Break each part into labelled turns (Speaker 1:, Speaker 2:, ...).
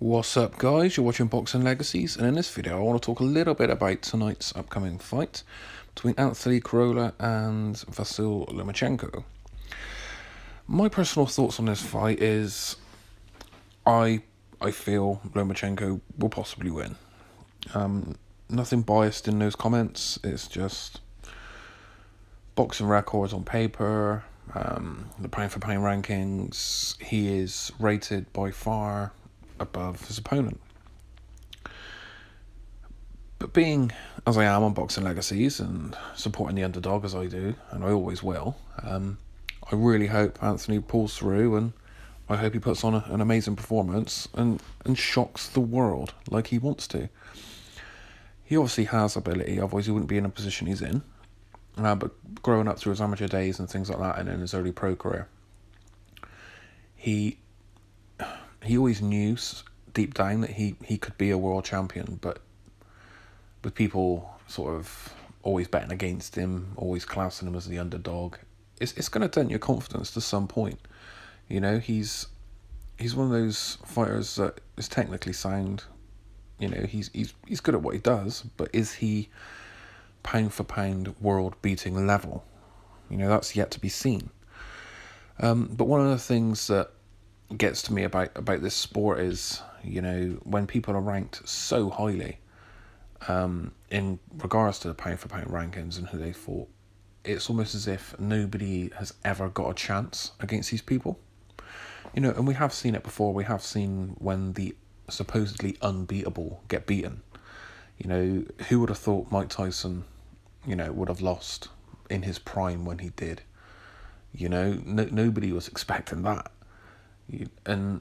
Speaker 1: What's up, guys? You're watching Boxing Legacies, and in this video I want to talk a little bit about tonight's upcoming fight between CROLLA and VASYL LOMACHENKO. My personal thoughts on this fight is I feel Lomachenko will possibly win. Nothing biased in those comments, it's just boxing records on paper, the pound for pound rankings. He is rated by far above his opponent. But being as I am on Boxing Legacies and supporting the underdog as I do, and I always will, I really hope Anthony pulls through, and I hope he puts on an amazing performance and shocks the world like he wants to. He obviously has ability, otherwise he wouldn't be in a position he's in. But growing up through his amateur days and things like that, and in his early pro career, he always knew deep down that he could be a world champion, but with people sort of always betting against him, always classing him as the underdog, it's going to dent your confidence to some point. You know, he's one of those fighters that is technically sound. You know, he's good at what he does, but is he pound for pound world beating level? You know, that's yet to be seen. But one of the things that gets to me about this sport is, you know, when people are ranked so highly in regards to the pound for pound rankings and who they fought, it's almost as if nobody has ever got a chance against these people. You know, and we have seen it before. We have seen when the supposedly unbeatable get beaten. You know, who would have thought Mike Tyson, you know, would have lost in his prime when he did? You know, nobody was expecting that. And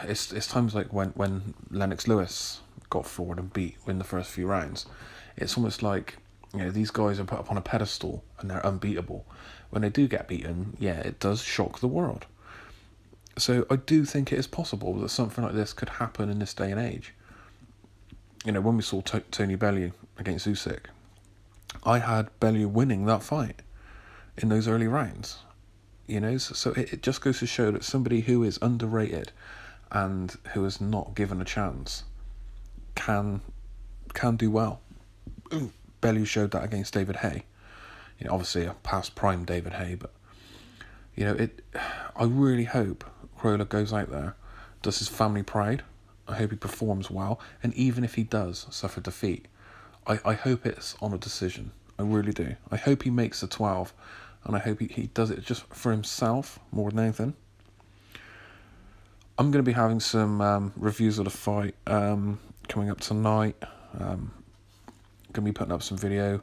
Speaker 1: it's times like when Lennox Lewis got forward and beat in the first few rounds. It's almost like, you know, these guys are put up on a pedestal and they're unbeatable. When they do get beaten, yeah, it does shock the world. So I do think it is possible that something like this could happen in this day and age. You know, when we saw Tony Bellew against Usyk, I had Bellew winning that fight in those early rounds. You know, so it just goes to show that somebody who is underrated and who is not given a chance can do well. Bellew showed that against David Haye. You know, obviously a past prime David Haye, but you know, I really hope CROLLA goes out there, does his family proud. I hope he performs well, and even if he does suffer defeat, I hope it's on a decision. I really do. I hope he makes the 12, and I hope he does it just for himself more than anything. I'm going to be having some reviews of the fight coming up tonight. Going to be putting up some video.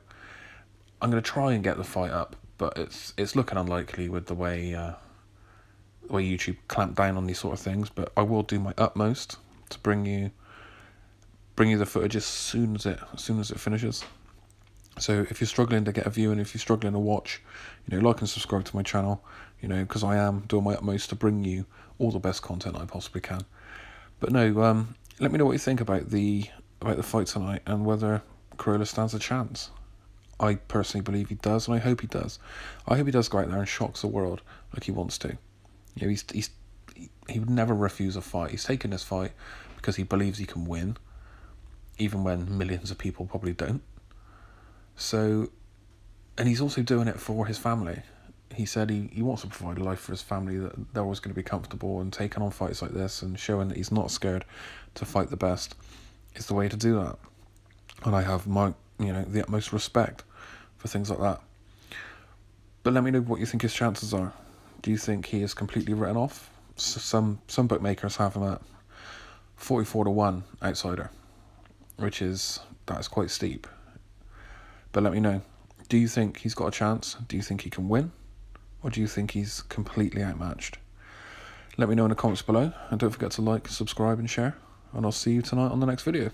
Speaker 1: I'm going to try and get the fight up, but it's looking unlikely with the way YouTube clamped down on these sort of things. But I will do my utmost to bring you the footage as soon as it finishes. So if you're struggling to get a view and if you're struggling to watch, you know, like and subscribe to my channel, you know, because I am doing my utmost to bring you all the best content I possibly can. But no, let me know what you think about the fight tonight and whether CROLLA stands a chance. I personally believe he does, and I hope he does. I hope he does go out there and shocks the world like he wants to. You know, he would never refuse a fight. He's taken this fight because he believes he can win, even when millions of people probably don't. So, and he's also doing it for his family. He said he wants to provide a life for his family, that they're always going to be comfortable, and taking on fights like this and showing that he's not scared to fight the best is the way to do that. And I have the utmost respect for things like that. But let me know what you think his chances are. Do you think he is completely written off? Some bookmakers have him at 44-1 outsider, that is quite steep. But let me know. Do you think he's got a chance? Do you think he can win? Or do you think he's completely outmatched? Let me know in the comments below. And don't forget to like, subscribe and share. And I'll see you tonight on the next video.